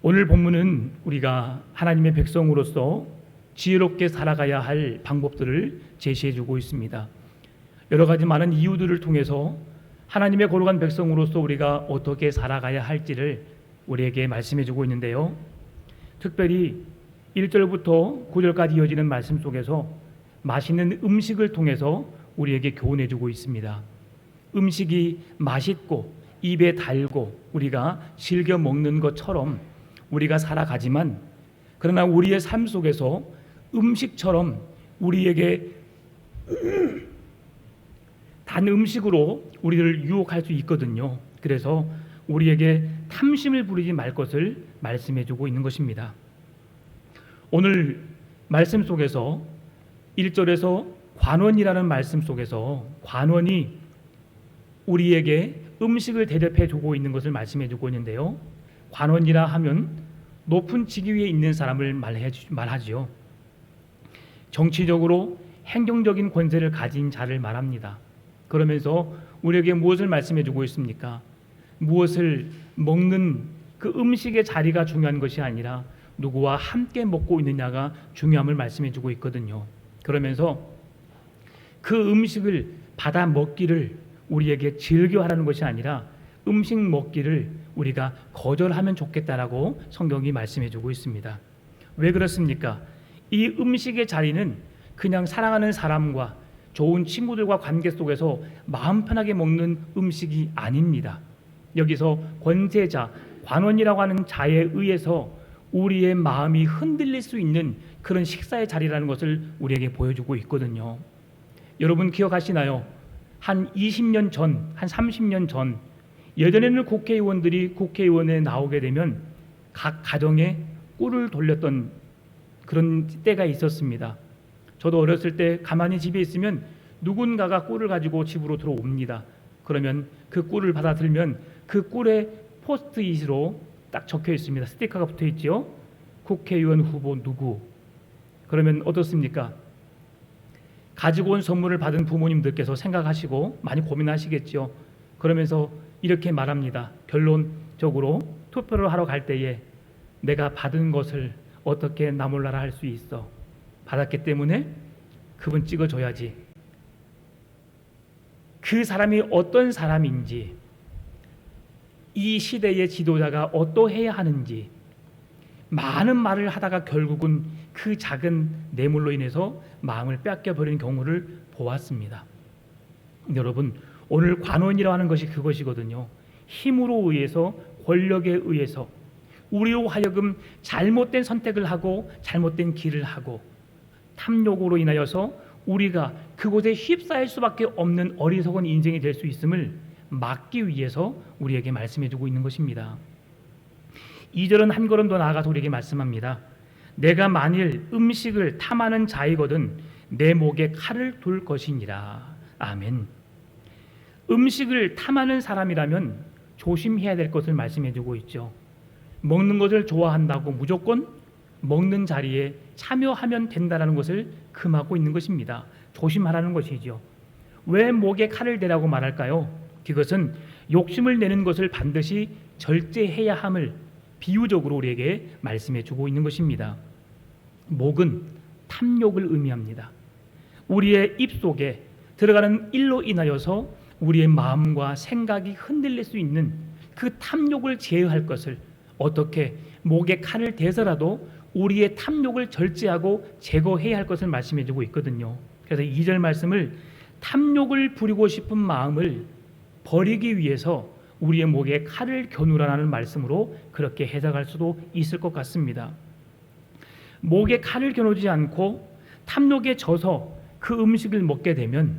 오늘 본문은 우리가 하나님의 백성으로서 지혜롭게 살아가야 할 방법들을 제시해주고 있습니다. 여러 가지 많은 이유들을 통해서 하나님의 거룩한 백성으로서 우리가 어떻게 살아가야 할지를 우리에게 말씀해주고 있는데요. 특별히 1절부터 9절까지 이어지는 말씀 속에서 맛있는 음식을 통해서 우리에게 교훈해주고 있습니다. 음식이 맛있고 입에 달고 우리가 즐겨 먹는 것처럼 우리가 살아가지만, 그러나 우리의 삶 속에서 음식처럼 우리에게 단 음식으로 우리를 유혹할 수 있거든요. 그래서 우리에게 탐심을 부리지 말 것을 말씀해주고 있는 것입니다. 오늘 말씀 속에서 1절에서 관원이라는 말씀 속에서 관원이 우리에게 음식을 대접해주고 있는 것을 말씀해주고 있는데요. 관원이라 하면 높은 직위 위에 있는 사람을 말하지요. 정치적으로 행정적인 권세를 가진 자를 말합니다. 그러면서 우리에게 무엇을 말씀해주고 있습니까? 무엇을 먹는 그 음식의 자리가 중요한 것이 아니라 누구와 함께 먹고 있느냐가 중요함을 말씀해주고 있거든요. 그러면서 그 음식을 받아 먹기를 우리에게 즐겨하라는 것이 아니라 음식 먹기를 우리가 거절하면 좋겠다라고 성경이 말씀해주고 있습니다. 왜 그렇습니까? 이 음식의 자리는 그냥 사랑하는 사람과 좋은 친구들과 관계 속에서 마음 편하게 먹는 음식이 아닙니다. 여기서 권세자, 관원이라고 하는 자에 의해서 우리의 마음이 흔들릴 수 있는 그런 식사의 자리라는 것을 우리에게 보여주고 있거든요. 여러분 기억하시나요? 한 20년 전, 한 30년 전, 예전에는 국회의원들이 국회의원에 나오게 되면 각 가정에 꿀을 돌렸던 그런 때가 있었습니다. 저도 어렸을 때 가만히 집에 있으면 누군가가 꿀을 가지고 집으로 들어옵니다. 그러면 그 꿀을 받아 들면 그 꿀에 포스트잇으로 딱 적혀 있습니다. 스티커가 붙어 있죠. 국회의원 후보 누구. 그러면 어떻습니까? 가지고 온 선물을 받은 부모님들께서 생각하시고 많이 고민하시겠죠. 그러면서 이렇게 말합니다. 결론적으로 투표를 하러 갈 때에 내가 받은 것을 어떻게 나 몰라라 할 수 있어. 받았기 때문에 그분 찍어줘야지. 그 사람이 어떤 사람인지, 이 시대의 지도자가 어떠해야 하는지 많은 말을 하다가 결국은 그 작은 뇌물로 인해서 마음을 뺏겨버리는 경우를 보았습니다. 여러분, 오늘 관원이라고 하는 것이 그것이거든요. 힘으로 의해서, 권력에 의해서 우리로 하여금 잘못된 선택을 하고 잘못된 길을 하고 탐욕으로 인하여서 우리가 그곳에 휩싸일 수밖에 없는 어리석은 인생이 될 수 있음을 막기 위해서 우리에게 말씀해주고 있는 것입니다. 2절은 한 걸음 더 나아가서 우리에게 말씀합니다. 내가 만일 음식을 탐하는 자이거든 내 목에 칼을 둘 것이니라. 아멘. 음식을 탐하는 사람이라면 조심해야 될 것을 말씀해주고 있죠. 먹는 것을 좋아한다고 무조건 먹는 자리에 참여하면 된다는 것을 금하고 있는 것입니다. 조심하라는 것이죠. 왜 목에 칼을 대라고 말할까요? 그것은 욕심을 내는 것을 반드시 절제해야 함을 비유적으로 우리에게 말씀해주고 있는 것입니다. 목은 탐욕을 의미합니다. 우리의 입속에 들어가는 일로 인하여서 우리의 마음과 생각이 흔들릴 수 있는 그 탐욕을 제어할 것을 어떻게 목에 칼을 대서라도 우리의 탐욕을 절제하고 제거해야 할 것을 말씀해주고 있거든요. 그래서 2절 말씀을 탐욕을 부리고 싶은 마음을 버리기 위해서 우리의 목에 칼을 겨누라는 말씀으로 그렇게 해석할 수도 있을 것 같습니다. 목에 칼을 겨누지 않고 탐욕에 져서 그 음식을 먹게 되면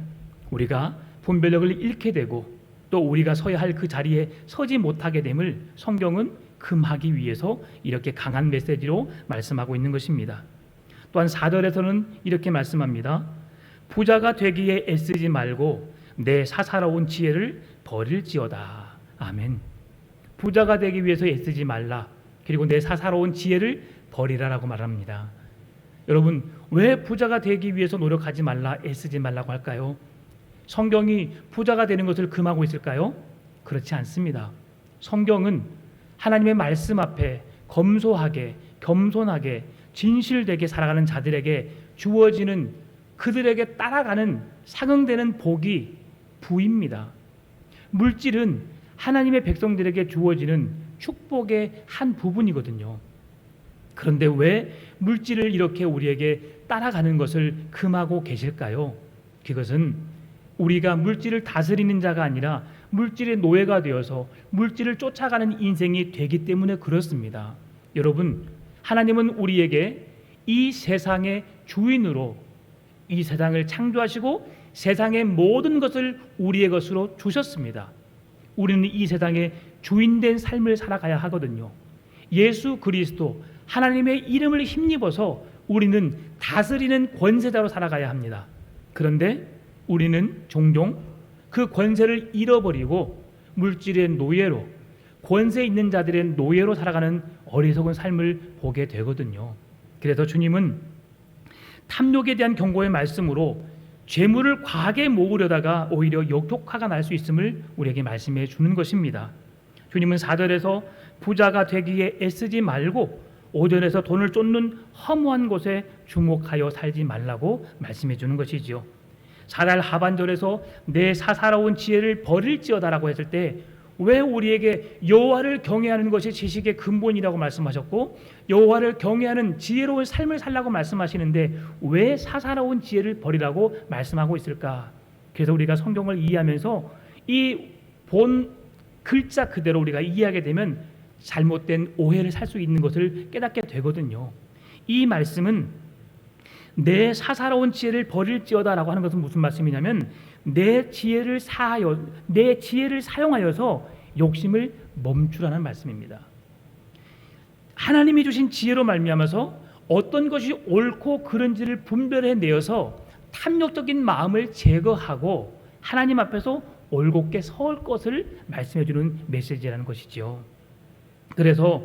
우리가 분별력을 잃게 되고 또 우리가 서야 할 그 자리에 서지 못하게 됨을 성경은 금하기 위해서 이렇게 강한 메시지로 말씀하고 있는 것입니다. 또한 4절에서는 이렇게 말씀합니다. 부자가 되기에 애쓰지 말고 내 사사로운 지혜를 버릴지어다. 아멘. 부자가 되기 위해서 애쓰지 말라. 그리고 내 사사로운 지혜를 버리라라고 말합니다. 여러분, 왜 부자가 되기 위해서 노력하지 말라, 애쓰지 말라고 할까요? 성경이 부자가 되는 것을 금하고 있을까요? 그렇지 않습니다. 성경은 하나님의 말씀 앞에 검소하게, 겸손하게, 진실되게 살아가는 자들에게 주어지는, 그들에게 따라가는, 상응되는 복이 부입니다. 물질은 하나님의 백성들에게 주어지는 축복의 한 부분이거든요. 그런데 왜 물질을 이렇게 우리에게 따라가는 것을 금하고 계실까요? 그것은 우리가 물질을 다스리는 자가 아니라 물질의 노예가 되어서 물질을 쫓아가는 인생이 되기 때문에 그렇습니다. 여러분, 하나님은 우리에게 이 세상의 주인으로 이 세상을 창조하시고 세상의 모든 것을 우리의 것으로 주셨습니다. 우리는 이 세상의 주인된 삶을 살아가야 하거든요. 예수 그리스도 하나님의 이름을 힘입어서 우리는 다스리는 권세자로 살아가야 합니다. 그런데 우리는 종종 그 권세를 잃어버리고 물질의 노예로, 권세 있는 자들의 노예로 살아가는 어리석은 삶을 보게 되거든요. 그래서 주님은 탐욕에 대한 경고의 말씀으로 재물을 과하게 모으려다가 오히려 역효과가 날 수 있음을 우리에게 말씀해 주는 것입니다. 주님은 4절에서 부자가 되기에 애쓰지 말고 5절에서 돈을 쫓는 허무한 곳에 주목하여 살지 말라고 말씀해 주는 것이지요. 4절 하반절에서 내 사사로운 지혜를 버릴지어다라고 했을 때 왜 우리에게 여호와를 경외하는 것이 지식의 근본이라고 말씀하셨고 여호와를 경외하는 지혜로운 삶을 살라고 말씀하시는데 왜 사사로운 지혜를 버리라고 말씀하고 있을까? 그래서 우리가 성경을 이해하면서 이 본 글자 그대로 우리가 이해하게 되면 잘못된 오해를 살 수 있는 것을 깨닫게 되거든요. 이 말씀은 내 사사로운 지혜를 버릴지어다라고 하는 것은 무슨 말씀이냐면 내 지혜를 사용하여서 욕심을 멈추라는 말씀입니다. 하나님이 주신 지혜로 말미암아서 어떤 것이 옳고 그른지를 분별해 내어서 탐욕적인 마음을 제거하고 하나님 앞에서 올곧게 설 것을 말씀해 주는 메시지라는 것이지요. 그래서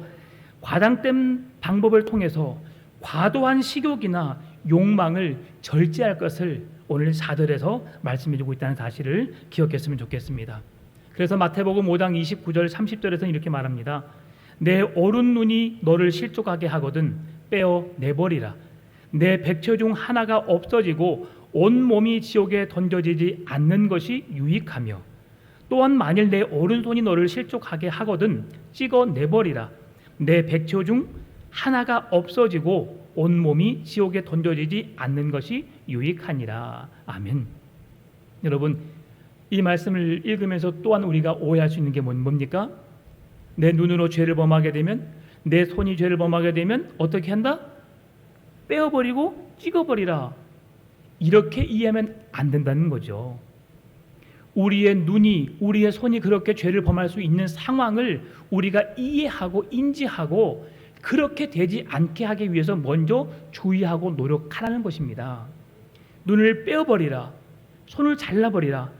과장된 방법을 통해서 과도한 식욕이나 욕망을 절제할 것을 오늘 4절에서 말씀해 주고 있다는 사실을 기억했으면 좋겠습니다. 그래서 마태복음 5장 29절 30절에서는 이렇게 말합니다. 내 오른 눈이 너를 실족하게 하거든 빼어 내버리라. 내 백처 중 하나가 없어지고 온 몸이 지옥에 던져지지 않는 것이 유익하며 또한 만일 내 오른손이 너를 실족하게 하거든 찍어 내버리라. 내 백처 중 하나가 없어지고 온 몸이 지옥에 던져지지 않는 것이 유익하니라. 아멘. 여러분, 이 말씀을 읽으면서 또한 우리가 오해할 수 있는 게 뭡니까? 내 눈으로 죄를 범하게 되면, 내 손이 죄를 범하게 되면 어떻게 한다? 빼어버리고 찍어버리라. 이렇게 이해하면 안 된다는 거죠. 우리의 눈이, 우리의 손이 그렇게 죄를 범할 수 있는 상황을 우리가 이해하고 인지하고 그렇게 되지 않게 하기 위해서 먼저 주의하고 노력하라는 것입니다. 눈을 빼어버리라, 손을 잘라버리라.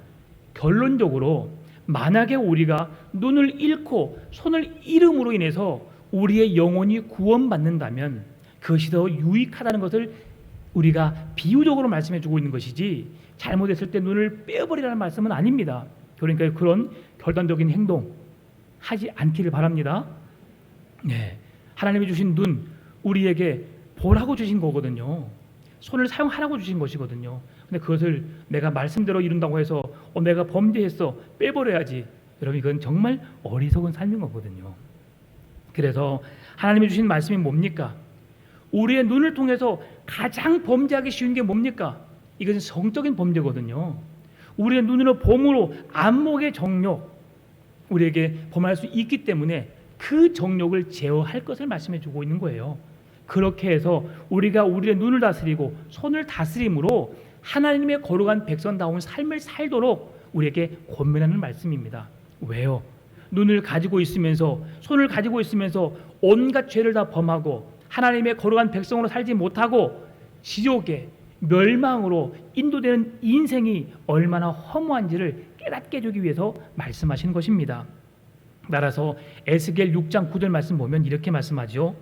결론적으로 만약에 우리가 눈을 잃고 손을 잃음으로 인해서 우리의 영혼이 구원받는다면 그것이 더 유익하다는 것을 우리가 비유적으로 말씀해 주고 있는 것이지 잘못했을 때 눈을 빼어버리라는 말씀은 아닙니다. 그러니까 그런 결단적인 행동 하지 않기를 바랍니다. 네, 하나님이 주신 눈 우리에게 보라고 주신 거거든요. 손을 사용하라고 주신 것이거든요. 근데 그것을 내가 말씀대로 이룬다고 해서 내가 범죄했어 빼버려야지. 여러분, 이건 정말 어리석은 삶인 거거든요. 그래서 하나님이 주신 말씀이 뭡니까? 우리의 눈을 통해서 가장 범죄하기 쉬운 게 뭡니까? 이것은 성적인 범죄거든요. 우리의 눈으로 봄으로 안목의 정욕 우리에게 범할 수 있기 때문에 그 정욕을 제어할 것을 말씀해 주고 있는 거예요. 그렇게 해서 우리가 우리의 눈을 다스리고 손을 다스림으로 하나님의 거룩한 백성다운 삶을 살도록 우리에게 권면하는 말씀입니다. 왜요? 눈을 가지고 있으면서 손을 가지고 있으면서 온갖 죄를 다 범하고 하나님의 거룩한 백성으로 살지 못하고 지옥에 멸망으로 인도되는 인생이 얼마나 허무한지를 깨닫게 해주기 위해서 말씀하시는 것입니다. 따라서 에스겔 6장 9절 말씀 보면 이렇게 말씀하죠.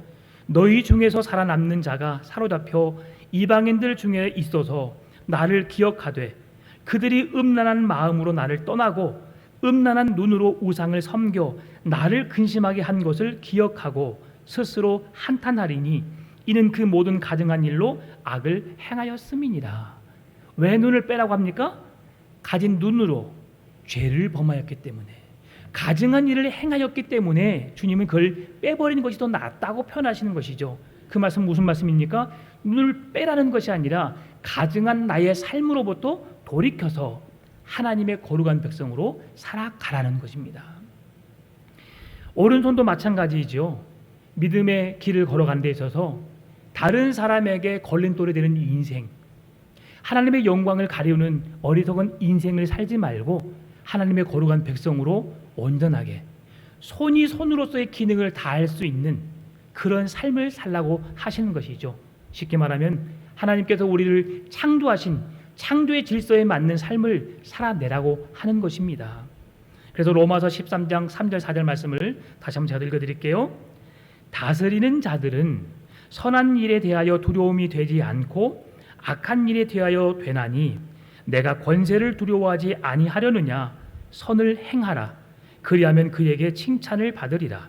너희 중에서 살아남는 자가 사로잡혀 이방인들 중에 있어서 나를 기억하되 그들이 음란한 마음으로 나를 떠나고 음란한 눈으로 우상을 섬겨 나를 근심하게 한 것을 기억하고 스스로 한탄하리니 이는 그 모든 가증한 일로 악을 행하였음이니라. 왜 눈을 빼라고 합니까? 가진 눈으로 죄를 범하였기 때문에, 가증한 일을 행하였기 때문에 주님은 그걸 빼버리는 것이 더 낫다고 표현하시는 것이죠. 그 말씀 무슨 말씀입니까? 눈을 빼라는 것이 아니라 가증한 나의 삶으로부터 돌이켜서 하나님의 거룩한 백성으로 살아가라는 것입니다. 오른손도 마찬가지이죠. 믿음의 길을 걸어가는 데 있어서 다른 사람에게 걸림돌이 되는 인생, 하나님의 영광을 가리우는 어리석은 인생을 살지 말고 하나님의 거룩한 백성으로 온전하게 손이 손으로서의 기능을 다할 수 있는 그런 삶을 살라고 하시는 것이죠. 쉽게 말하면 하나님께서 우리를 창조하신 창조의 질서에 맞는 삶을 살아내라고 하는 것입니다. 그래서 로마서 13장 3절 4절 말씀을 다시 한번 제가 읽어드릴게요. 다스리는 자들은 선한 일에 대하여 두려움이 되지 않고 악한 일에 대하여 되나니 내가 권세를 두려워하지 아니하려느냐. 선을 행하라. 그리하면 그에게 칭찬을 받으리라.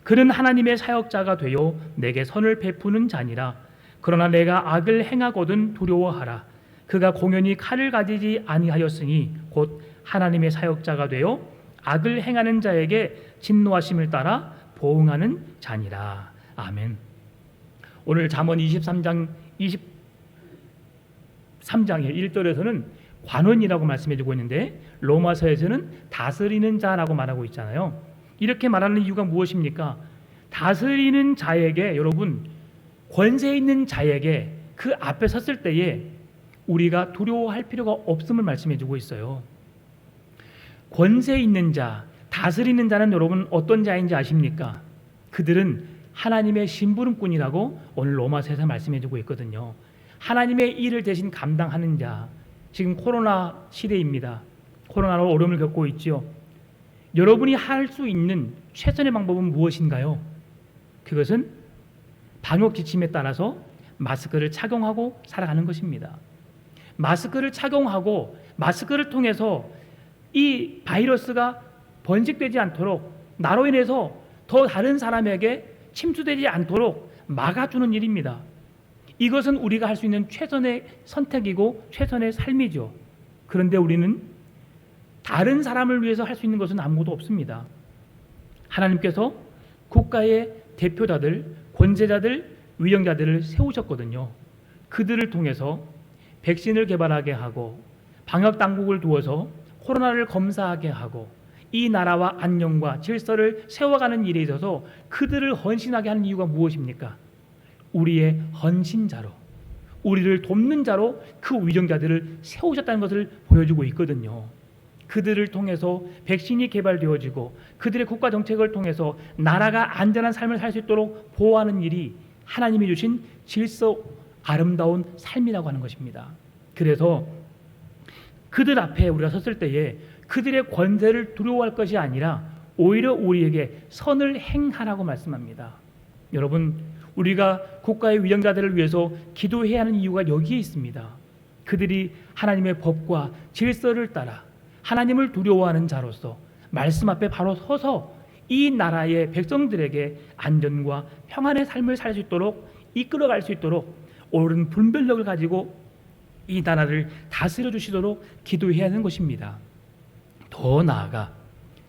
그는 하나님의 사역자가 되어 내게 선을 베푸는 자니라. 그러나 내가 악을 행하거든 두려워하라. 그가 공연히 칼을 가지지 아니하였으니 곧 하나님의 사역자가 되어 악을 행하는 자에게 진노하심을 따라 보응하는 자니라. 아멘. 오늘 잠언 23장 23장의 1절에서는 관원이라고 말씀해주고 있는데 로마서에서는 다스리는 자라고 말하고 있잖아요. 이렇게 말하는 이유가 무엇입니까? 다스리는 자에게, 여러분, 권세 있는 자에게 그 앞에 섰을 때에 우리가 두려워할 필요가 없음을 말씀해주고 있어요. 권세 있는 자, 다스리는 자는 여러분 어떤 자인지 아십니까? 그들은 하나님의 심부름꾼이라고 오늘 로마서에서 말씀해주고 있거든요. 하나님의 일을 대신 감당하는 자. 지금 코로나 시대입니다. 코로나로 어려움을 겪고 있죠. 여러분이 할 수 있는 최선의 방법은 무엇인가요? 그것은 방역 지침에 따라서 마스크를 착용하고 살아가는 것입니다. 마스크를 착용하고 마스크를 통해서 이 바이러스가 번식되지 않도록, 나로 인해서 더 다른 사람에게 침투되지 않도록 막아주는 일입니다. 이것은 우리가 할 수 있는 최선의 선택이고 최선의 삶이죠. 그런데 우리는 다른 사람을 위해서 할 수 있는 것은 아무것도 없습니다. 하나님께서 국가의 대표자들, 권세자들, 위정자들을 세우셨거든요. 그들을 통해서 백신을 개발하게 하고 방역 당국을 두어서 코로나를 검사하게 하고 이 나라와 안녕과 질서를 세워가는 일에 있어서 그들을 헌신하게 하는 이유가 무엇입니까? 우리의 헌신자로, 우리를 돕는 자로 그 위정자들을 세우셨다는 것을 보여주고 있거든요. 그들을 통해서 백신이 개발되어지고 그들의 국가 정책을 통해서 나라가 안전한 삶을 살 수 있도록 보호하는 일이 하나님이 주신 질서 아름다운 삶이라고 하는 것입니다. 그래서 그들 앞에 우리가 섰을 때에 그들의 권세를 두려워할 것이 아니라 오히려 우리에게 선을 행하라고 말씀합니다. 여러분, 우리가 국가의 위정자들을 위해서 기도해야 하는 이유가 여기에 있습니다. 그들이 하나님의 법과 질서를 따라 하나님을 두려워하는 자로서 말씀 앞에 바로 서서 이 나라의 백성들에게 안전과 평안의 삶을 살 수 있도록 이끌어갈 수 있도록 옳은 분별력을 가지고 이 나라를 다스려 주시도록 기도해야 하는 것입니다. 더 나아가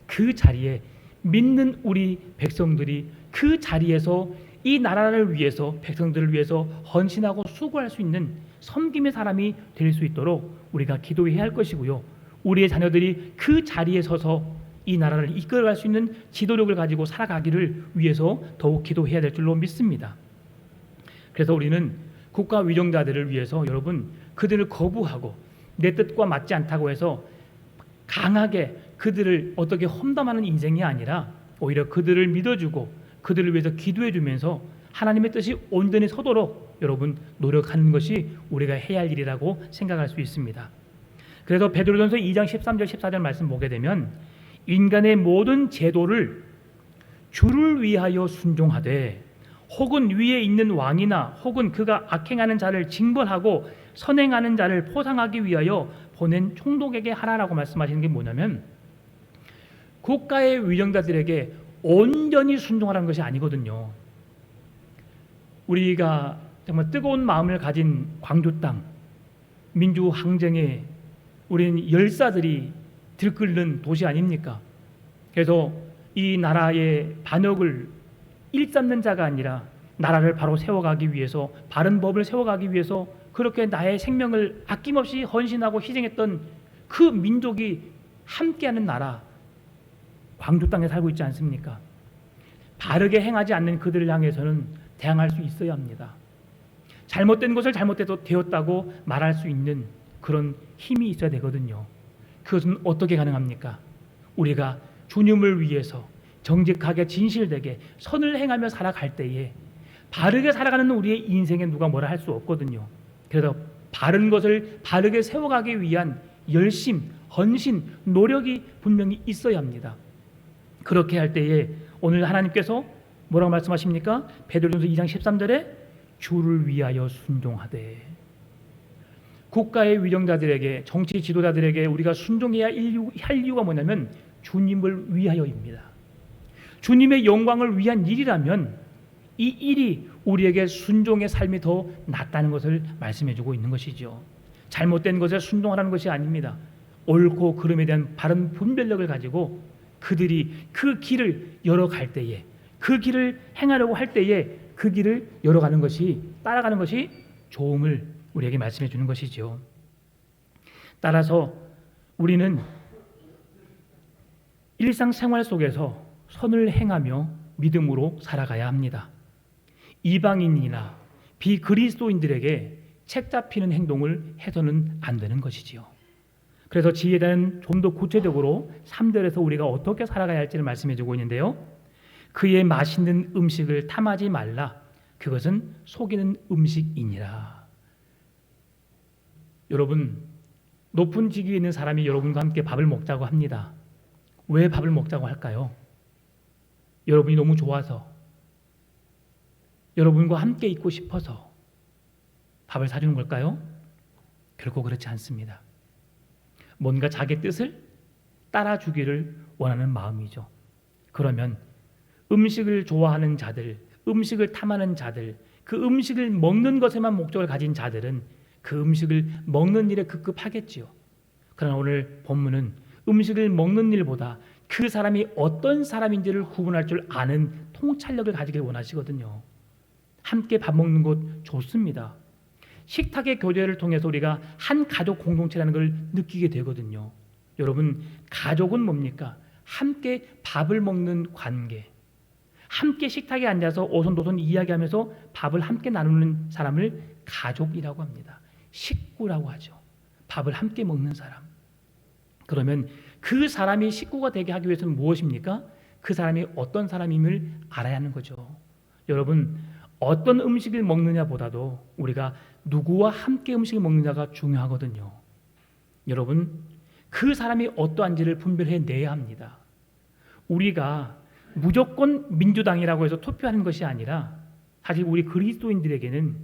그 자리에 믿는 우리 백성들이 그 자리에서 이 나라를 위해서, 백성들을 위해서 헌신하고 수고할 수 있는 섬김의 사람이 될 수 있도록 우리가 기도해야 할 것이고요. 우리의 자녀들이 그 자리에 서서 이 나라를 이끌어갈 수 있는 지도력을 가지고 살아가기를 위해서 더욱 기도해야 될 줄로 믿습니다. 그래서 우리는 국가 위정자들을 위해서, 여러분, 그들을 거부하고 내 뜻과 맞지 않다고 해서 강하게 그들을 어떻게 험담하는 인생이 아니라 오히려 그들을 믿어주고 그들을 위해서 기도해주면서 하나님의 뜻이 온전히 서도록 여러분 노력하는 것이 우리가 해야 할 일이라고 생각할 수 있습니다. 그래서 베드로전서 2장 13절 14절 말씀 보게 되면 인간의 모든 제도를 주를 위하여 순종하되 혹은 위에 있는 왕이나 혹은 그가 악행하는 자를 징벌하고 선행하는 자를 포상하기 위하여 보낸 총독에게 하라라고 말씀하시는 게 뭐냐면 국가의 위정자들에게 온전히 순종하라는 것이 아니거든요. 우리가 정말 뜨거운 마음을 가진 광주 땅 민주 항쟁에 우리는 열사들이 들끓는 도시 아닙니까? 그래서 이 나라의 반역을 일삼는 자가 아니라 나라를 바로 세워가기 위해서, 바른 법을 세워가기 위해서 그렇게 나의 생명을 아낌없이 헌신하고 희생했던 그 민족이 함께하는 나라, 광주 땅에 살고 있지 않습니까? 바르게 행하지 않는 그들을 향해서는 대항할 수 있어야 합니다. 잘못된 것을 잘못되었다고 말할 수 있는 그런 힘이 있어야 되거든요. 그것은 어떻게 가능합니까? 우리가 주님을 위해서 정직하게 진실되게 선을 행하며 살아갈 때에 바르게 살아가는 우리의 인생에 누가 뭐라 할 수 없거든요. 그래서 바른 것을 바르게 세워가기 위한 열심, 헌신, 노력이 분명히 있어야 합니다. 그렇게 할 때에 오늘 하나님께서 뭐라고 말씀하십니까? 베드로전서 2장 13절에 주를 위하여 순종하되, 국가의 위정자들에게, 정치 지도자들에게 우리가 순종해야 할 이유가 뭐냐면 주님을 위하여입니다. 주님의 영광을 위한 일이라면 이 일이 우리에게 순종의 삶이 더 낫다는 것을 말씀해주고 있는 것이죠. 잘못된 것에 순종하라는 것이 아닙니다. 옳고 그름에 대한 바른 분별력을 가지고 그들이 그 길을 열어갈 때에, 그 길을 행하려고 할 때에 그 길을 열어가는 것이, 따라가는 것이 좋음을 우리에게 말씀해 주는 것이죠. 따라서 우리는 일상생활 속에서 선을 행하며 믿음으로 살아가야 합니다. 이방인이나 비그리스도인들에게 책 잡히는 행동을 해서는 안 되는 것이지요. 그래서 지혜에 대한 좀 더 구체적으로 3절에서 우리가 어떻게 살아가야 할지를 말씀해 주고 있는데요. 그의 맛있는 음식을 탐하지 말라. 그것은 속이는 음식이니라. 여러분, 높은 직위에 있는 사람이 여러분과 함께 밥을 먹자고 합니다. 왜 밥을 먹자고 할까요? 여러분이 너무 좋아서, 여러분과 함께 있고 싶어서 밥을 사주는 걸까요? 결코 그렇지 않습니다. 뭔가 자기 뜻을 따라주기를 원하는 마음이죠. 그러면 음식을 좋아하는 자들, 음식을 탐하는 자들, 그 음식을 먹는 것에만 목적을 가진 자들은 그 음식을 먹는 일에 급급하겠지요. 그러나 오늘 본문은 음식을 먹는 일보다 그 사람이 어떤 사람인지를 구분할 줄 아는 통찰력을 가지길 원하시거든요. 함께 밥 먹는 것 좋습니다. 식탁의 교제를 통해서 우리가 한 가족 공동체라는 걸 느끼게 되거든요. 여러분, 가족은 뭡니까? 함께 밥을 먹는 관계, 함께 식탁에 앉아서 오손도손 이야기하면서 밥을 함께 나누는 사람을 가족이라고 합니다. 식구라고 하죠. 밥을 함께 먹는 사람. 그러면 그 사람이 식구가 되게 하기 위해서는 무엇입니까? 그 사람이 어떤 사람임을 알아야 하는 거죠. 여러분, 어떤 음식을 먹느냐보다도 우리가 누구와 함께 음식을 먹느냐가 중요하거든요. 여러분, 그 사람이 어떠한지를 분별해내야 합니다. 우리가 무조건 민주당이라고 해서 투표하는 것이 아니라 사실 우리 그리스도인들에게는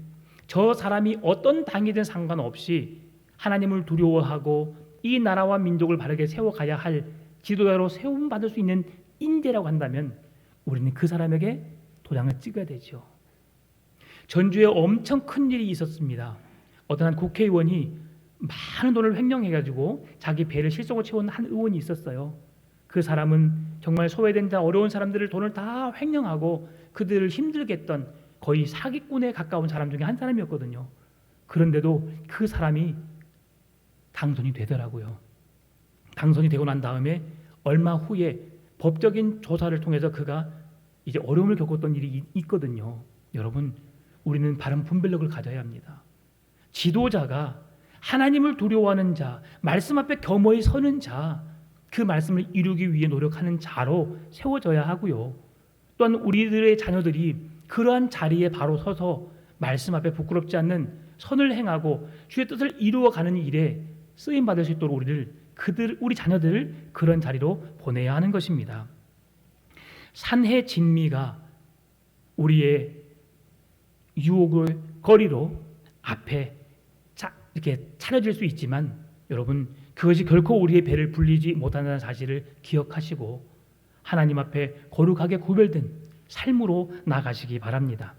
저 사람이 어떤 당이든 상관없이 하나님을 두려워하고 이 나라와 민족을 바르게 세워가야 할 지도자로 세움받을 수 있는 인재라고 한다면 우리는 그 사람에게 도장을 찍어야 되죠. 전주에 엄청 큰 일이 있었습니다. 어떤 한 국회의원이 많은 돈을 횡령해가지고 자기 배를 실속으로 채운 한 의원이 있었어요. 그 사람은 정말 소외된 자, 어려운 사람들을 돈을 다 횡령하고 그들을 힘들게 했던 거의 사기꾼에 가까운 사람 중에 한 사람이었거든요. 그런데도 그 사람이 당선이 되더라고요. 당선이 되고 난 다음에 얼마 후에 법적인 조사를 통해서 그가 이제 어려움을 겪었던 일이 있거든요. 여러분, 우리는 바른 분별력을 가져야 합니다. 지도자가 하나님을 두려워하는 자, 말씀 앞에 겸허히 서는 자, 그 말씀을 이루기 위해 노력하는 자로 세워져야 하고요. 또한 우리들의 자녀들이 그러한 자리에 바로 서서 말씀 앞에 부끄럽지 않는 선을 행하고 주의 뜻을 이루어가는 일에 쓰임 받을 수 있도록 우리 자녀들을 그런 자리로 보내야 하는 것입니다. 산해 진미가 우리의 유혹의 거리로 앞에 이렇게 차려질 수 있지만 여러분, 그것이 결코 우리의 배를 불리지 못한다는 사실을 기억하시고 하나님 앞에 거룩하게 구별된 삶으로 나가시기 바랍니다.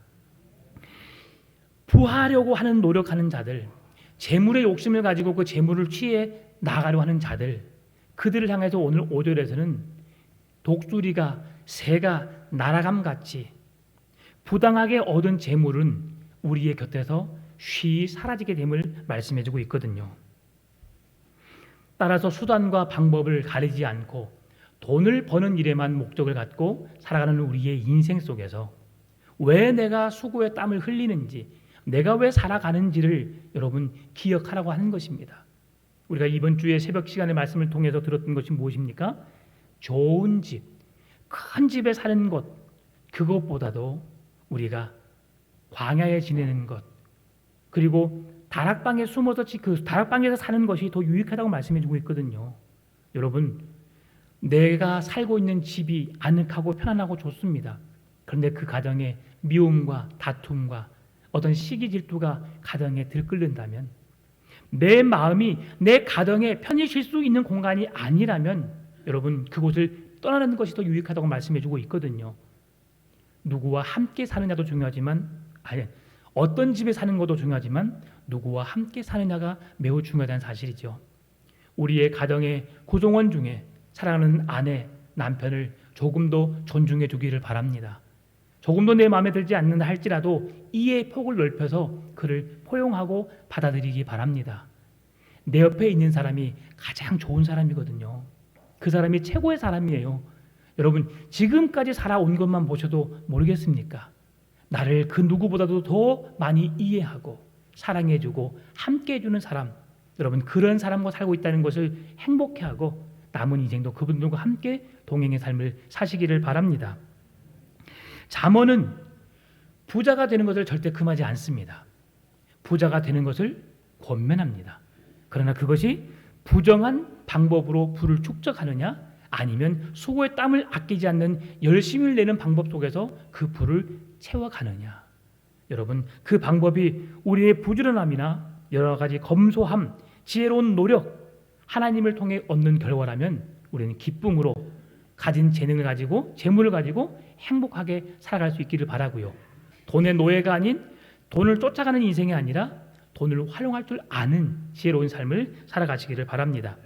부하려고 하는 노력하는 자들, 재물의 욕심을 가지고 그 재물을 취해 나가려 하는 자들, 그들을 향해서 오늘 5절에서는 독수리가 새가 날아감 같이 부당하게 얻은 재물은 우리의 곁에서 쉬이 사라지게 됨을 말씀해주고 있거든요. 따라서 수단과 방법을 가리지 않고 돈을 버는 일에만 목적을 갖고 살아가는 우리의 인생 속에서 왜 내가 수고의 땀을 흘리는지, 내가 왜 살아가는지를 여러분 기억하라고 하는 것입니다. 우리가 이번 주에 새벽 시간의 말씀을 통해서 들었던 것이 무엇입니까? 좋은 집, 큰 집에 사는 것, 그것보다도 우리가 광야에 지내는 것, 그리고 다락방에 숨어서 그 다락방에서 사는 것이 더 유익하다고 말씀해주고 있거든요. 여러분, 내가 살고 있는 집이 아늑하고 편안하고 좋습니다. 그런데 그 가정에 미움과 다툼과 어떤 시기 질투가 가정에 들끓는다면, 내 마음이 내 가정에 편히 쉴 수 있는 공간이 아니라면 여러분 그곳을 떠나는 것이 더 유익하다고 말씀해주고 있거든요. 누구와 함께 사느냐도 중요하지만, 어떤 집에 사는 것도 중요하지만 누구와 함께 사느냐가 매우 중요하다는 사실이죠. 우리의 가정의 구성원 중에 사랑하는 아내, 남편을 조금 더 존중해 주기를 바랍니다. 조금도 내 마음에 들지 않는다 할지라도 이해의 폭을 넓혀서 그를 포용하고 받아들이기 바랍니다. 내 옆에 있는 사람이 가장 좋은 사람이거든요. 그 사람이 최고의 사람이에요. 여러분, 지금까지 살아온 것만 보셔도 모르겠습니까? 나를 그 누구보다도 더 많이 이해하고 사랑해주고 함께해주는 사람, 여러분 그런 사람과 살고 있다는 것을 행복해하고 남은 인생도 그분들과 함께 동행의 삶을 사시기를 바랍니다. 잠언은 부자가 되는 것을 절대 금하지 않습니다. 부자가 되는 것을 권면합니다. 그러나 그것이 부정한 방법으로 부를 축적하느냐, 아니면 수고의 땀을 아끼지 않는 열심을 내는 방법 속에서 그 부를 채워가느냐. 여러분, 그 방법이 우리의 부지런함이나 여러 가지 검소함, 지혜로운 노력, 하나님을 통해 얻는 결과라면 우리는 기쁨으로 가진 재능을 가지고 재물을 가지고 행복하게 살아갈 수 있기를 바라고요. 돈의 노예가 아닌, 돈을 쫓아가는 인생이 아니라 돈을 활용할 줄 아는 지혜로운 삶을 살아가시기를 바랍니다.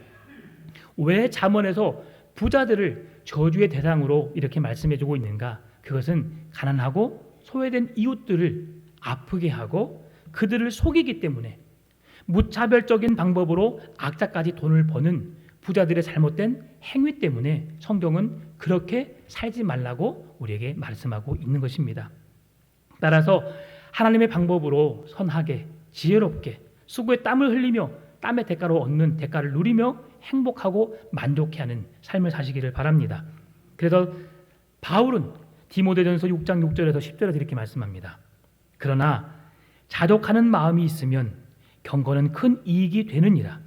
왜 잠언에서 부자들을 저주의 대상으로 이렇게 말씀해주고 있는가? 그것은 가난하고 소외된 이웃들을 아프게 하고 그들을 속이기 때문에, 무차별적인 방법으로 악자까지 돈을 버는 부자들의 잘못된 행위 때문에 성경은 그렇게 살지 말라고 우리에게 말씀하고 있는 것입니다. 따라서 하나님의 방법으로 선하게, 지혜롭게, 수고의 땀을 흘리며 땀의 대가로 얻는 대가를 누리며 행복하고 만족해하는 삶을 사시기를 바랍니다. 그래서 바울은 디모데전서 6장 6절에서 10절에서 이렇게 말씀합니다. 그러나 자족하는 마음이 있으면 경건은 큰 이익이 되느니라.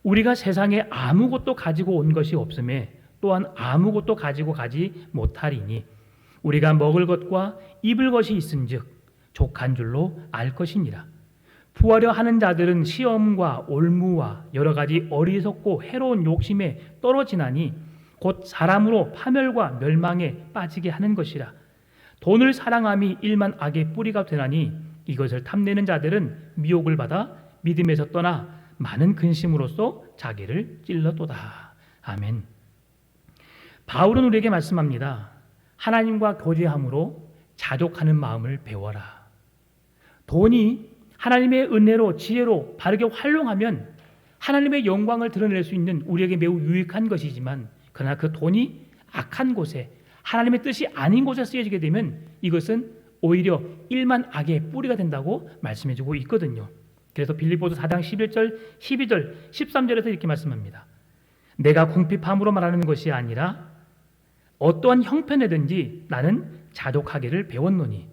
우리가 세상에 아무것도 가지고 온 것이 없음에 또한 아무것도 가지고 가지 못하리니 우리가 먹을 것과 입을 것이 있은즉 족한 줄로 알 것이니라. 부하려 하는 자들은 시험과 올무와 여러 가지 어리석고 해로운 욕심에 떨어지나니 곧 사람으로 파멸과 멸망에 빠지게 하는 것이라. 돈을 사랑함이 일만 악의 뿌리가 되나니 이것을 탐내는 자들은 미혹을 받아 믿음에서 떠나 많은 근심으로써 자기를 찔렀도다. 아멘. 바울은 우리에게 말씀합니다. 하나님과 교제함으로 자족하는 마음을 배워라. 돈이 하나님의 은혜로 지혜로 바르게 활용하면 하나님의 영광을 드러낼 수 있는 우리에게 매우 유익한 것이지만, 그러나 그 돈이 악한 곳에 하나님의 뜻이 아닌 곳에 쓰여지게 되면 이것은 오히려 일만 악의 뿌리가 된다고 말씀해주고 있거든요. 그래서 빌립보서 4장 11절, 12절, 13절에서 이렇게 말씀합니다. 내가 궁핍함으로 말하는 것이 아니라 어떠한 형편에든지 나는 자족하기를 배웠노니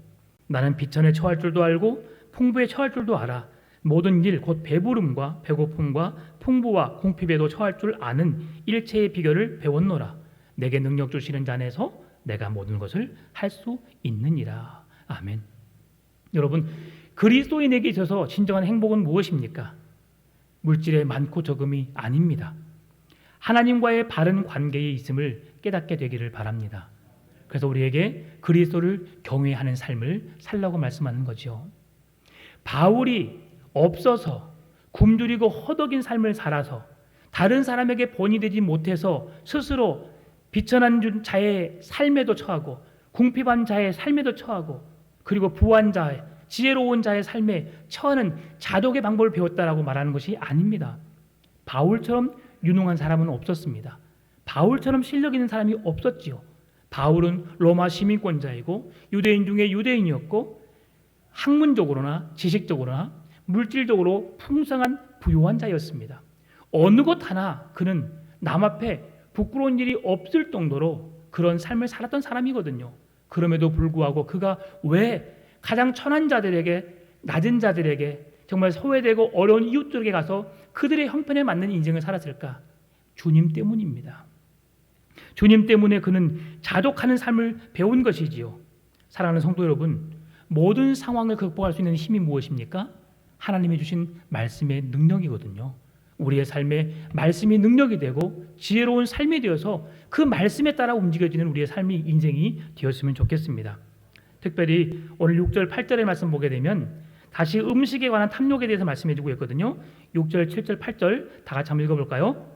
나는 비천에 처할 줄도 알고 풍부에 처할 줄도 알아. 모든 일 곧 배부름과 배고픔과 풍부와 궁핍에도 처할 줄 아는 일체의 비결을 배웠노라. 내게 능력 주시는 자 안에서 내가 모든 것을 할 수 있느니라. 아멘. 여러분, 그리스도인에게 있어서 진정한 행복은 무엇입니까? 물질의 많고 적음이 아닙니다. 하나님과의 바른 관계에 있음을 깨닫게 되기를 바랍니다. 그래서 우리에게 그리스도를 경외하는 삶을 살라고 말씀하는 거죠. 바울이 없어서 굶주리고 허덕인 삶을 살아서 다른 사람에게 본이 되지 못해서 스스로 비천한 자의 삶에도 처하고 궁핍한 자의 삶에도 처하고 그리고 부한 자의 지혜로운 자의 삶에 처하는 자독의 방법을 배웠다라고 말하는 것이 아닙니다. 바울처럼 유능한 사람은 없었습니다. 바울처럼 실력 있는 사람이 없었지요. 바울은 로마 시민권자이고 유대인 중에 유대인이었고 학문적으로나 지식적으로나 물질적으로 풍성한 부유한 자였습니다. 어느 것 하나 그는 남 앞에 부끄러운 일이 없을 정도로 그런 삶을 살았던 사람이거든요. 그럼에도 불구하고 그가 왜 가장 천한 자들에게 낮은 자들에게 정말 소외되고 어려운 이웃들에게 가서 그들의 형편에 맞는 인생을 살았을까? 주님 때문입니다. 주님 때문에 그는 자족하는 삶을 배운 것이지요. 사랑하는 성도 여러분, 모든 상황을 극복할 수 있는 힘이 무엇입니까? 하나님이 주신 말씀의 능력이거든요. 우리의 삶에 말씀이 능력이 되고 지혜로운 삶이 되어서 그 말씀에 따라 움직여지는 우리의 삶이 인생이 되었으면 좋겠습니다. 특별히 오늘 6절 8절의 말씀 보게 되면 다시 음식에 관한 탐욕에 대해서 말씀해 주고 있거든요. 6절 7절 8절 다 같이 한번 읽어볼까요?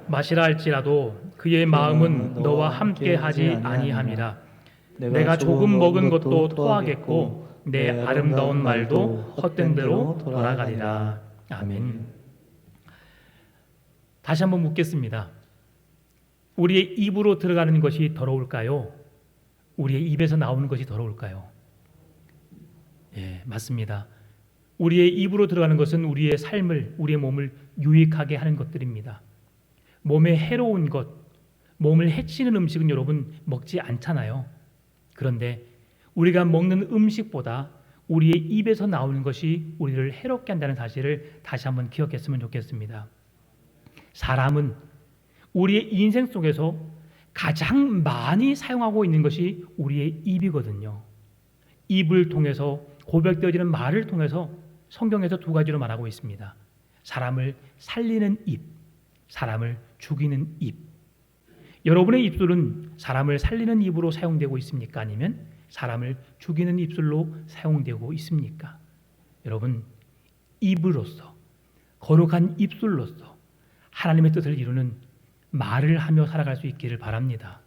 마시라 할지라도 그의 마음은 너와 함께 하지 아니함이라. 내가 조금 먹은 것도 토하겠고 내 아름다운 말도 헛된 대로 돌아가리라. 아멘. 다시 한번 묻겠습니다. 우리의 입으로 들어가는 것이 더러울까요? 우리의 입에서 나오는 것이 더러울까요? 예, 맞습니다. 우리의 입으로 들어가는 것은 우리의 삶을, 우리의 몸을 유익하게 하는 것들입니다. 몸에 해로운 것, 몸을 해치는 음식은 여러분 먹지 않잖아요. 그런데 우리가 먹는 음식보다 우리의 입에서 나오는 것이 우리를 해롭게 한다는 사실을 다시 한번 기억했으면 좋겠습니다. 사람은 우리의 인생 속에서 가장 많이 사용하고 있는 것이 우리의 입이거든요. 입을 통해서 고백되어지는 말을 통해서 성경에서 두 가지로 말하고 있습니다. 사람을 살리는 입, 사람을 죽이는 입. 여러분의 입술은 사람을 살리는 입으로 사용되고 있습니까? 아니면 사람을 죽이는 입술로 사용되고 있습니까? 여러분, 입으로서 거룩한 입술로서 하나님의 뜻을 이루는 말을 하며 살아갈 수 있기를 바랍니다.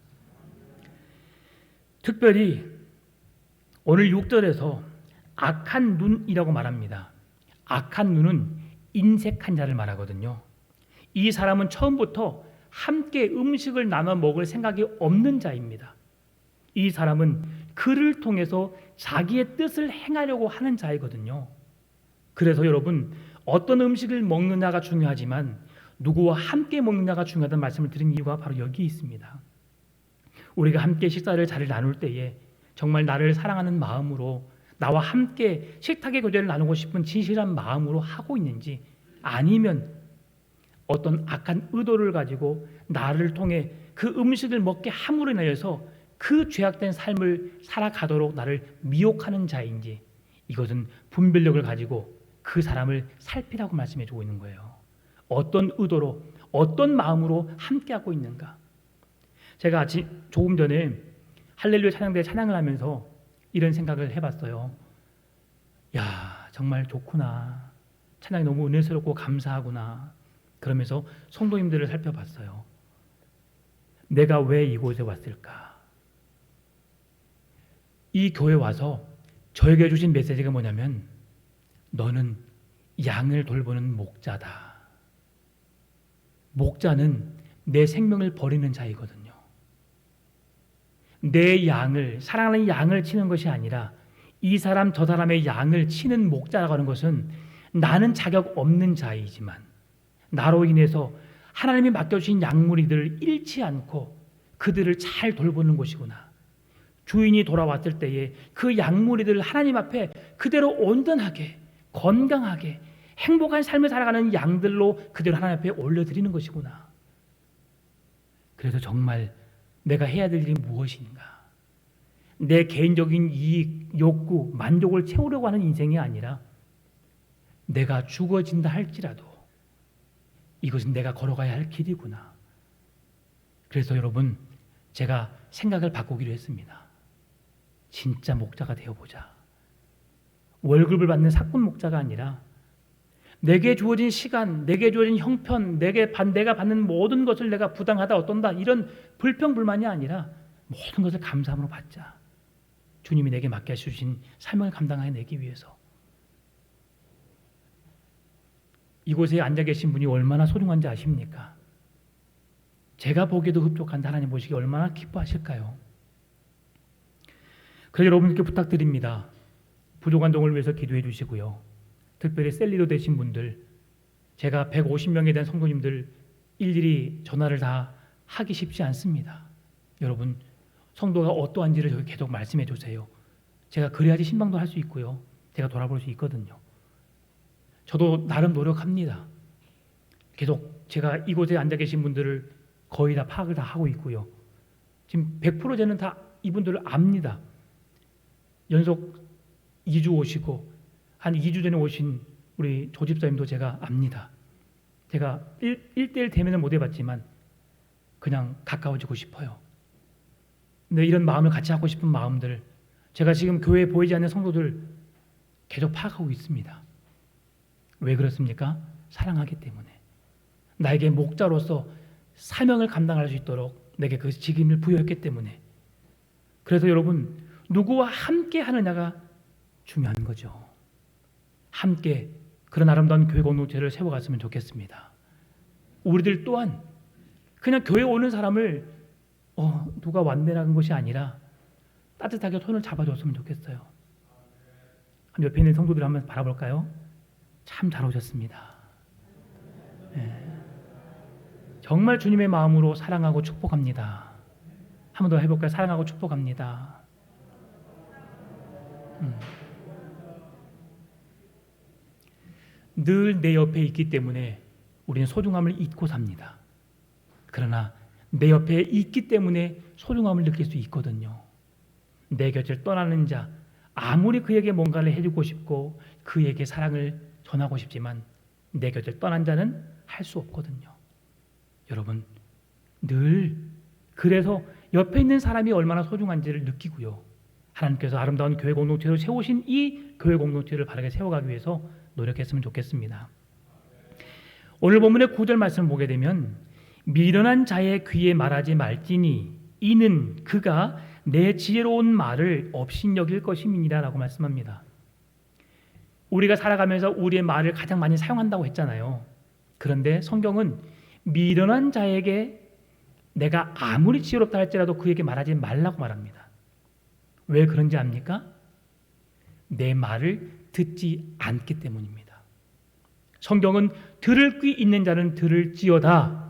특별히 오늘 6절에서 악한 눈이라고 말합니다. 악한 눈은 인색한 자를 말하거든요. 이 사람은 처음부터 함께 음식을 나눠 먹을 생각이 없는 자입니다. 이 사람은 그를 통해서 자기의 뜻을 행하려고 하는 자이거든요. 그래서 여러분, 어떤 음식을 먹느냐가 중요하지만 누구와 함께 먹느냐가 중요하다는 말씀을 드린 이유가 바로 여기 있습니다. 우리가 함께 식사를 잘 나눌 때에 정말 나를 사랑하는 마음으로 나와 함께 식탁의 교제를 나누고 싶은 진실한 마음으로 하고 있는지, 아니면 어떤 악한 의도를 가지고 나를 통해 그 음식을 먹게 함으로 인하여서 그 죄악된 삶을 살아가도록 나를 미혹하는 자인지, 이것은 분별력을 가지고 그 사람을 살피라고 말씀해주고 있는 거예요. 어떤 의도로, 어떤 마음으로 함께하고 있는가. 제가 조금 전에 할렐루야 찬양대에 찬양을 하면서 이런 생각을 해봤어요. 야, 정말 좋구나. 찬양이 너무 은혜스럽고 감사하구나. 그러면서 성도님들을 살펴봤어요. 내가 왜 이곳에 왔을까? 이 교회 와서 저에게 주신 메시지가 뭐냐면, 너는 양을 돌보는 목자다. 목자는 내 생명을 버리는 자이거든요. 내 양을, 사랑하는 양을 치는 것이 아니라 이 사람 저 사람의 양을 치는 목자라고 하는 것은 나는 자격 없는 자이지만 나로 인해서 하나님이 맡겨주신 양무리들을 잃지 않고 그들을 잘 돌보는 것이구나. 주인이 돌아왔을 때에 그 양무리들을 하나님 앞에 그대로 온전하게, 건강하게, 행복한 삶을 살아가는 양들로 그대로 하나님 앞에 올려드리는 것이구나. 그래서 정말 내가 해야 될 일이 무엇인가? 내 개인적인 이익, 욕구, 만족을 채우려고 하는 인생이 아니라 내가 죽어진다 할지라도 이것은 내가 걸어가야 할 길이구나. 그래서 여러분, 제가 생각을 바꾸기로 했습니다. 진짜 목자가 되어보자. 월급을 받는 사꾼 목자가 아니라 내게 주어진 시간, 내게 주어진 형편, 내가 받는 모든 것을 내가 부당하다 어떤다 이런 불평불만이 아니라 모든 것을 감사함으로 받자. 주님이 내게 맡겨주신 사명을 감당해내기 위해서. 이곳에 앉아 계신 분이 얼마나 소중한지 아십니까? 제가 보기에도 흡족한 하나님 보시기 얼마나 기뻐하실까요? 그래서 여러분께 부탁드립니다. 부족한 종을 위해서 기도해 주시고요. 특별히 셀리더 되신 분들, 제가 150명에 대한 성도님들 일일이 전화를 다 하기 쉽지 않습니다. 여러분, 성도가 어떠한지를 저희 계속 말씀해 주세요. 제가 그래야지 신방도 할 수 있고요. 제가 돌아볼 수 있거든요. 저도 나름 노력합니다. 계속 제가 이곳에 앉아 계신 분들을 거의 다 파악을 다 하고 있고요. 지금 100% 저는 다 이분들을 압니다. 연속 2주 오시고 한 2주 전에 오신 우리 조집사님도 제가 압니다. 제가 1대1 대면을 못 해봤지만 그냥 가까워지고 싶어요. 근데 이런 마음을 같이 하고 싶은 마음들, 제가 지금 교회에 보이지 않는 성도들 계속 파악하고 있습니다. 왜 그렇습니까? 사랑하기 때문에. 나에게 목자로서 사명을 감당할 수 있도록 내게 그 직임을 부여했기 때문에. 그래서 여러분, 누구와 함께 하느냐가 중요한 거죠. 함께 그런 아름다운 교회 공동체를 세워갔으면 좋겠습니다. 우리들 또한 그냥 교회 오는 사람을 누가 왔네라는 것이 아니라 따뜻하게 손을 잡아줬으면 좋겠어요. 옆에 있는 성도들 한번 바라볼까요? 참 잘 오셨습니다. 네. 정말 주님의 마음으로 사랑하고 축복합니다. 한 번 더 해볼까요? 사랑하고 축복합니다. 늘 내 옆에 있기 때문에 우리는 소중함을 잊고 삽니다. 그러나 내 옆에 있기 때문에 소중함을 느낄 수 있거든요. 내 곁을 떠나는 자, 아무리 그에게 뭔가를 해주고 싶고 그에게 사랑을 전하고 싶지만 내 곁을 떠난 자는 할 수 없거든요. 여러분, 늘 그래서 옆에 있는 사람이 얼마나 소중한지를 느끼고요. 하나님께서 아름다운 교회 공동체로 세우신 이 교회 공동체를 바르게 세워가기 위해서 노력했으면 좋겠습니다. 오늘 본문의 9절 말씀을 보게 되면 미련한 자의 귀에 말하지 말지니 이는 그가 내 지혜로운 말을 업신여길 것임이니라 라고 말씀합니다. 우리가 살아가면서 우리의 말을 가장 많이 사용한다고 했잖아요. 그런데 성경은 미련한 자에게 내가 아무리 지혜롭다 할지라도 그에게 말하지 말라고 말합니다. 왜 그런지 압니까? 내 말을 듣지 않기 때문입니다. 성경은 들을 귀 있는 자는 들을지어다.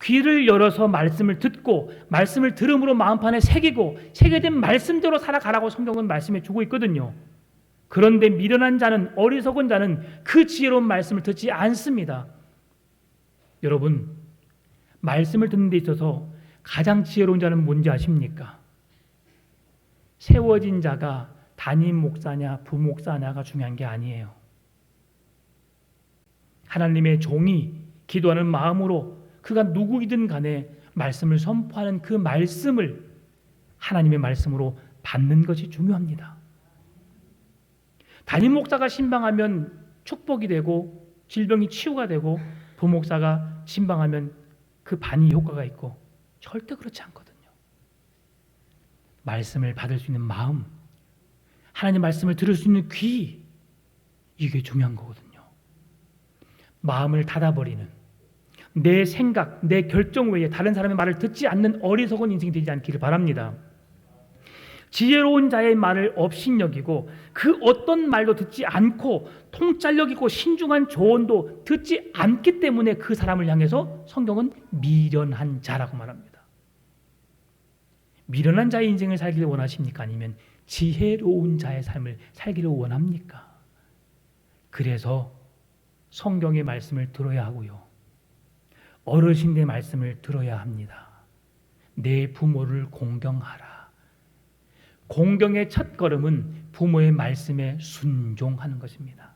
귀를 열어서 말씀을 듣고 말씀을 들음으로 마음판에 새기고 새겨진 말씀대로 살아가라고 성경은 말씀해 주고 있거든요. 그런데 미련한 자는, 어리석은 자는 그 지혜로운 말씀을 듣지 않습니다. 여러분, 말씀을 듣는 데 있어서 가장 지혜로운 자는 뭔지 아십니까? 세워진 자가 담임 목사냐 부목사냐가 중요한 게 아니에요. 하나님의 종이 기도하는 마음으로 그가 누구이든 간에 말씀을 선포하는 그 말씀을 하나님의 말씀으로 받는 것이 중요합니다. 담임 목사가 신방하면 축복이 되고 질병이 치유가 되고 부목사가 신방하면 그 반이 효과가 있고 절대 그렇지 않거든요. 말씀을 받을 수 있는 마음, 하나님 말씀을 들을 수 있는 귀, 이게 중요한 거거든요. 마음을 닫아버리는, 내 생각, 내 결정 외에 다른 사람의 말을 듣지 않는 어리석은 인생이 되지 않기를 바랍니다. 지혜로운 자의 말을 업신여기고 그 어떤 말도 듣지 않고 통찰력 있고 신중한 조언도 듣지 않기 때문에 그 사람을 향해서 성경은 미련한 자라고 말합니다. 미련한 자의 인생을 살기를 원하십니까? 아니면 지혜로운 자의 삶을 살기를 원합니까? 그래서 성경의 말씀을 들어야 하고요. 어르신의 말씀을 들어야 합니다. 내 부모를 공경하라. 공경의 첫 걸음은 부모의 말씀에 순종하는 것입니다.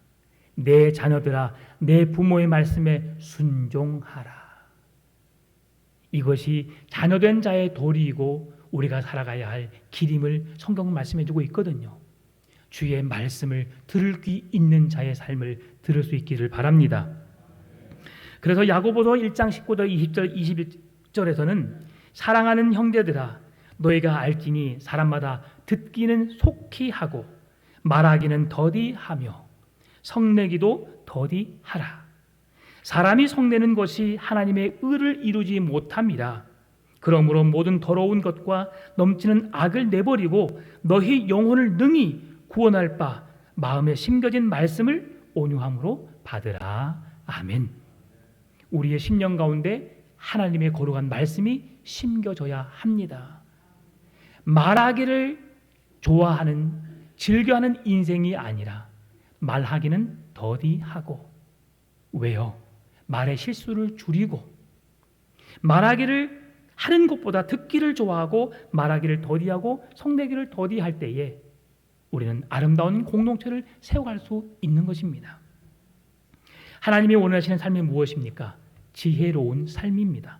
내 자녀들아 내 부모의 말씀에 순종하라. 이것이 자녀된 자의 도리이고 우리가 살아가야 할 길임을 성경은 말씀해주고 있거든요. 주의 말씀을 들을 귀 있는 자의 삶을 들을 수 있기를 바랍니다. 그래서 야고보서 1장 19절 20절 21절에서는 사랑하는 형제들아 너희가 알지니 사람마다 듣기는 속히 하고 말하기는 더디하며 성내기도 더디하라. 사람이 성내는 것이 하나님의 의를 이루지 못합니다. 그러므로 모든 더러운 것과 넘치는 악을 내버리고 너희 영혼을 능히 구원할 바 마음에 심겨진 말씀을 온유함으로 받으라. 아멘. 우리의 심령 가운데 하나님의 거룩한 말씀이 심겨져야 합니다. 말하기를 좋아하는 즐겨하는 인생이 아니라 말하기는 더디하고 왜요? 말의 실수를 줄이고 말하기를 하는 것보다 듣기를 좋아하고 말하기를 더디하고 성내기를 더디할 때에 우리는 아름다운 공동체를 세워갈 수 있는 것입니다. 하나님이 원하시는 삶이 무엇입니까? 지혜로운 삶입니다.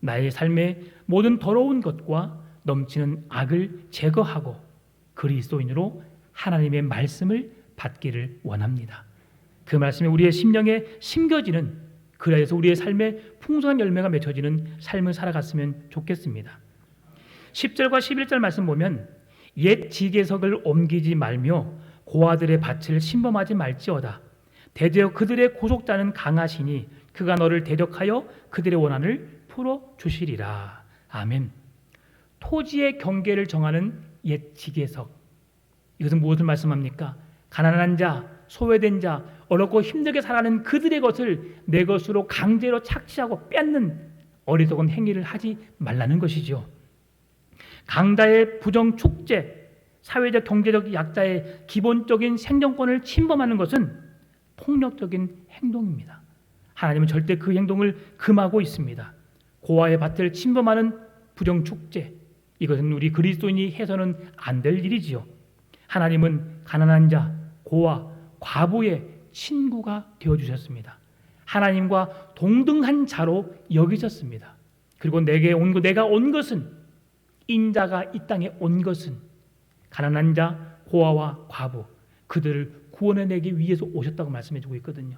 나의 삶의 모든 더러운 것과 넘치는 악을 제거하고 그리스도인으로 하나님의 말씀을 받기를 원합니다. 그 말씀이 우리의 심령에 심겨지는 그래서 우리의 삶에 풍성한 열매가 맺혀지는 삶을 살아갔으면 좋겠습니다. 10절과 11절 말씀 보면 옛 지계석을 옮기지 말며 고아들의 밭을 침범하지 말지어다. 대저 그들의 구속자는 강하시니 그가 너를 대적하여 그들의 원한을 풀어주시리라. 아멘. 토지의 경계를 정하는 옛 지계석. 이것은 무엇을 말씀합니까? 가난한 자, 소외된 자, 어렵고 힘들게 살아가는 그들의 것을 내 것으로 강제로 착취하고 뺏는 어리석은 행위를 하지 말라는 것이죠. 강자의 부정 축제, 사회적 경제적 약자의 기본적인 생존권을 침범하는 것은 폭력적인 행동입니다. 하나님은 절대 그 행동을 금하고 있습니다. 고아의 밭을 침범하는 부정 축제, 이것은 우리 그리스도인이 해서는 안 될 일이지요. 하나님은 가난한 자, 고아, 과부의 친구가 되어주셨습니다. 하나님과 동등한 자로 여기셨습니다. 그리고 내가 온 것은 인자가 이 땅에 온 것은 가난한 자, 고아와 과부 그들을 구원해내기 위해서 오셨다고 말씀해주고 있거든요.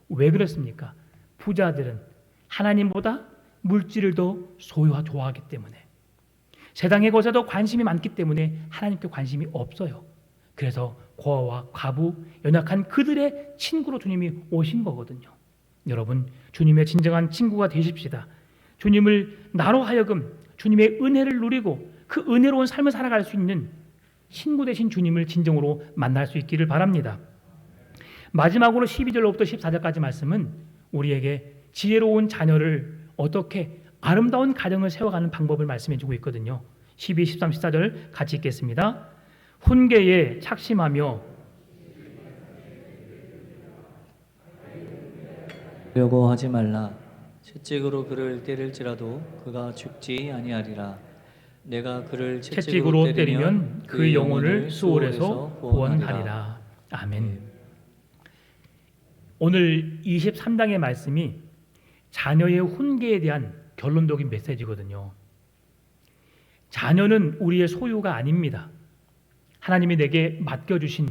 왜 그렇습니까? 부자들은 하나님보다 물질을 더 좋아하기 때문에 세상의 것에 더 관심이 많기 때문에 하나님께 관심이 없어요. 그래서 고아와 과부, 연약한 그들의 친구로 주님이 오신 거거든요. 여러분, 주님의 진정한 친구가 되십시다. 주님을 나로 하여금 주님의 은혜를 누리고 그 은혜로운 삶을 살아갈 수 있는 친구 되신 주님을 진정으로 만날 수 있기를 바랍니다. 마지막으로 12절로부터 14절까지 말씀은 우리에게 지혜로운 자녀를 어떻게 아름다운 가정을 세워가는 방법을 말씀해주고 있거든요. 12, 13, 14절 같이 읽겠습니다. 훈계에 착심하며 려고 하지 말라. 채찍으로 그를 때릴지라도 그가 죽지 아니하리라. 내가 그를 채찍으로 때리면 그 영혼을 수월에서 구원하리라. 아멘. 오늘 23장의 말씀이 자녀의 훈계에 대한 결론적인 메시지거든요. 자녀는 우리의 소유가 아닙니다. 하나님이 내게 맡겨주신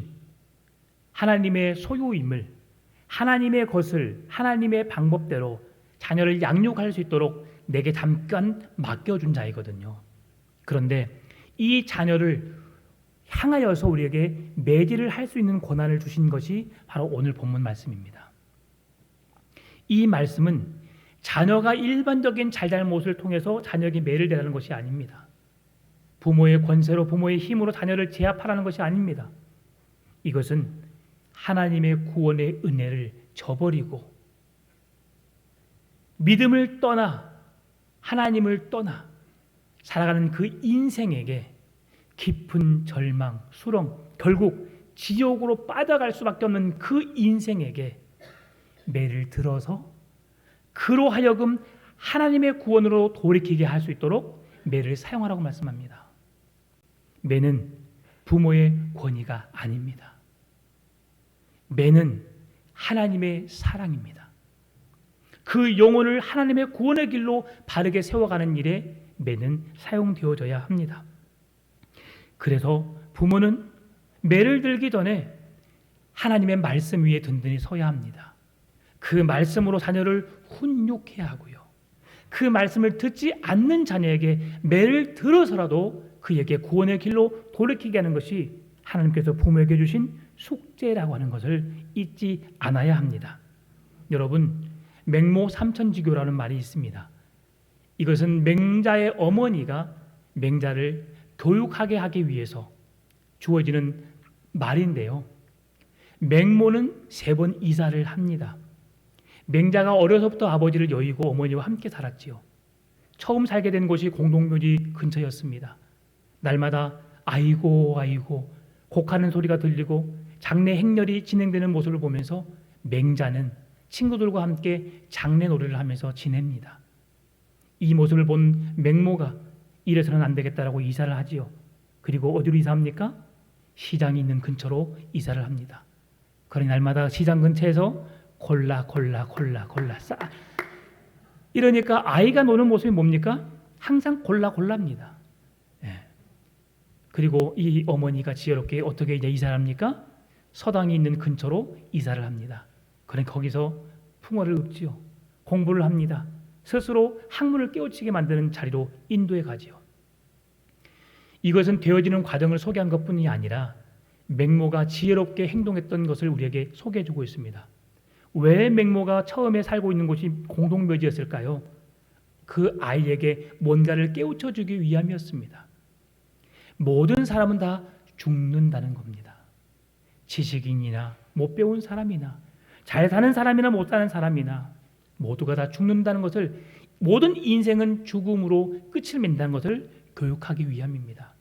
하나님의 소유임을 하나님의 것을 하나님의 방법대로 자녀를 양육할 수 있도록 내게 잠깐 맡겨준 자이거든요. 그런데 이 자녀를 향하여서 우리에게 매질을 할 수 있는 권한을 주신 것이 바로 오늘 본문 말씀입니다. 이 말씀은 자녀가 일반적인 잘잘못을 통해서 자녀에게 매를 대라는 것이 아닙니다. 부모의 권세로 부모의 힘으로 자녀를 제압하라는 것이 아닙니다. 이것은 하나님의 구원의 은혜를 저버리고 믿음을 떠나 하나님을 떠나 살아가는 그 인생에게 깊은 절망, 수렁, 결국 지옥으로 빠져갈 수밖에 없는 그 인생에게 매를 들어서 그로 하여금 하나님의 구원으로 돌이키게 할 수 있도록 매를 사용하라고 말씀합니다. 매는 부모의 권위가 아닙니다. 매는 하나님의 사랑입니다. 그 영혼을 하나님의 구원의 길로 바르게 세워가는 일에 매는 사용되어져야 합니다. 그래서 부모는 매를 들기 전에 하나님의 말씀 위에 든든히 서야 합니다. 그 말씀으로 자녀를 훈육해야 하고요. 그 말씀을 듣지 않는 자녀에게 매를 들어서라도 그에게 구원의 길로 돌이키게 하는 것이 하나님께서 부모에게 주신 숙제라고 하는 것을 잊지 않아야 합니다. 여러분, 맹모 삼천지교라는 말이 있습니다. 이것은 맹자의 어머니가 맹자를 교육하게 하기 위해서 주어지는 말인데요. 맹모는 3번 이사를 합니다. 맹자가 어려서부터 아버지를 여의고 어머니와 함께 살았지요. 처음 살게 된 곳이 공동묘지 근처였습니다. 날마다 아이고 아이고 곡하는 소리가 들리고 장례 행렬이 진행되는 모습을 보면서 맹자는 친구들과 함께 장례 놀이를 하면서 지냅니다. 이 모습을 본 맹모가 이래서는 안 되겠다라고 이사를 하지요. 그리고 어디로 이사합니까? 시장이 있는 근처로 이사를 합니다. 그러니 날마다 시장 근처에서 골라 싸. 이러니까 아이가 노는 모습이 뭡니까? 항상 골라입니다. 예. 그리고 이 어머니가 지혜롭게 어떻게 이제 이사를 합니까? 서당이 있는 근처로 이사를 합니다. 그러니 거기서 풍어를 읊지요. 공부를 합니다. 스스로 학문을 깨우치게 만드는 자리로 인도해 가지요. 이것은 되어지는 과정을 소개한 것뿐이 아니라 맹모가 지혜롭게 행동했던 것을 우리에게 소개해주고 있습니다. 왜 맹모가 처음에 살고 있는 곳이 공동묘지였을까요? 그 아이에게 뭔가를 깨우쳐주기 위함이었습니다. 모든 사람은 다 죽는다는 겁니다. 지식인이나 못 배운 사람이나 잘 사는 사람이나 못 사는 사람이나 모두가 다 죽는다는 것을, 모든 인생은 죽음으로 끝을 맺는다는 것을 교육하기 위함입니다.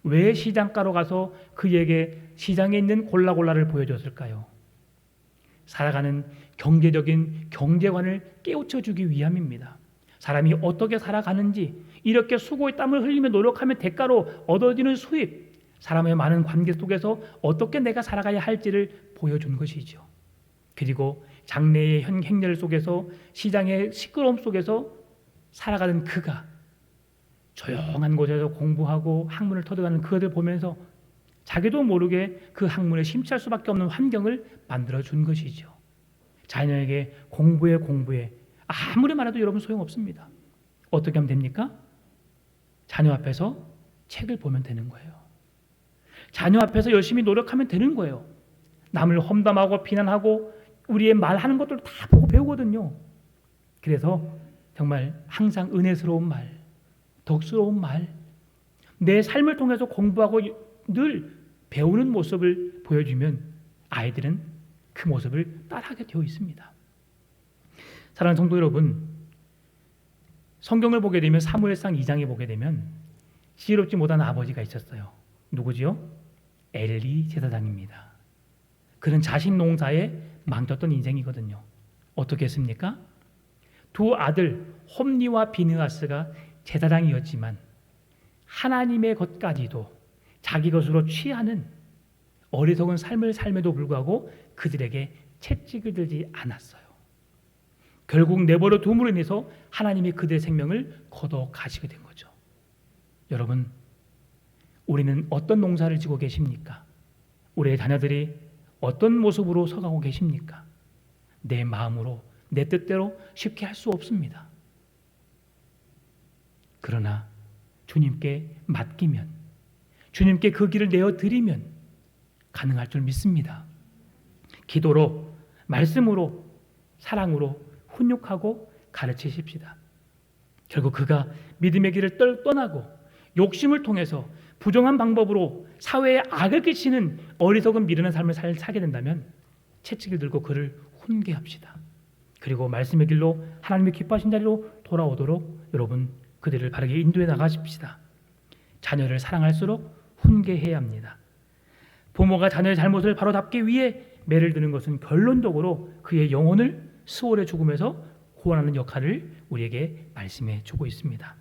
왜 시장가로 가서 그에게 시장에 있는 골라를 보여줬을까요? 살아가는 경제적인 경제관을 깨우쳐주기 위함입니다. 사람이 어떻게 살아가는지, 이렇게 수고의 땀을 흘리며 노력하며 대가로 얻어지는 수입, 사람의 많은 관계 속에서 어떻게 내가 살아가야 할지를 보여준 것이죠. 그리고 장래의 행렬 속에서, 시장의 시끄러움 속에서 살아가는 그가 조용한 곳에서 공부하고 학문을 터득하는 그것을 보면서 자기도 모르게 그 학문에 심취할 수밖에 없는 환경을 만들어준 것이죠. 자녀에게 공부해 아무리 말해도 여러분 소용없습니다. 어떻게 하면 됩니까? 자녀 앞에서 책을 보면 되는 거예요. 자녀 앞에서 열심히 노력하면 되는 거예요. 남을 험담하고 비난하고 우리의 말하는 것들을 다 보고 배우거든요. 그래서 정말 항상 은혜스러운 말, 덕스러운 말, 내 삶을 통해서 공부하고 늘 배우는 모습을 보여주면 아이들은 그 모습을 따라하게 되어 있습니다. 사랑하는 성도 여러분, 성경을 보게 되면 사무엘상 2장에 보게 되면 지혜롭지 못한 아버지가 있었어요. 누구지요? 엘리 제사장입니다. 그는 자신 농사에 망쳤던 인생이거든요. 어떻게 했습니까? 두 아들 홈니와 비느하스가 제사장이었지만 하나님의 것까지도 자기 것으로 취하는 어리석은 삶을 삶에도 불구하고 그들에게 채찍을 들지 않았어요. 결국 내버려 둠으로 인해서 하나님이 그들의 생명을 거둬 가시게 된 거죠. 여러분, 우리는 어떤 농사를 지고 계십니까? 우리의 자녀들이 어떤 모습으로 서가고 계십니까? 내 마음으로, 내 뜻대로 쉽게 할 수 없습니다. 그러나 주님께 맡기면, 주님께 그 길을 내어드리면 가능할 줄 믿습니다. 기도로, 말씀으로, 사랑으로 훈육하고 가르치십시다. 결국 그가 믿음의 길을 떠나고 욕심을 통해서 부정한 방법으로 사회에 악을 끼치는 어리석은 미련한 삶을 살게 된다면 채찍을 들고 그를 훈계합시다. 그리고 말씀의 길로 하나님의 기뻐하신 자리로 돌아오도록 여러분 그들을 바르게 인도해 나가십시다. 자녀를 사랑할수록 훈계해야 합니다. 부모가 자녀의 잘못을 바로잡기 위해 매를 드는 것은 결론적으로 그의 영혼을 수월의 죽음에서 구원하는 역할을 우리에게 말씀해 주고 있습니다.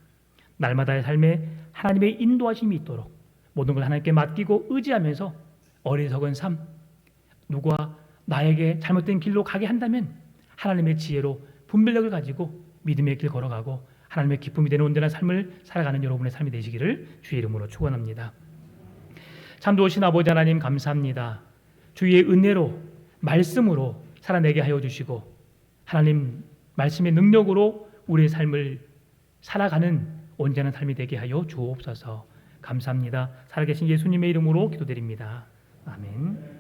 날마다의 삶에 하나님의 인도하심이 있도록 모든 걸 하나님께 맡기고 의지하면서 어리석은 삶, 누구와 나에게 잘못된 길로 가게 한다면 하나님의 지혜로 분별력을 가지고 믿음의 길 걸어가고 하나님의 기쁨이 되는 온전한 삶을 살아가는 여러분의 삶이 되시기를 주의 이름으로 축원합니다. 참 좋으신 아버지 하나님 감사합니다. 주의 은혜로 말씀으로 살아내게 하여 주시고 하나님 말씀의 능력으로 우리의 삶을 살아가는 온전한 삶이 되게 하여 주옵소서. 감사합니다. 살아계신 예수님의 이름으로 기도드립니다. 아멘.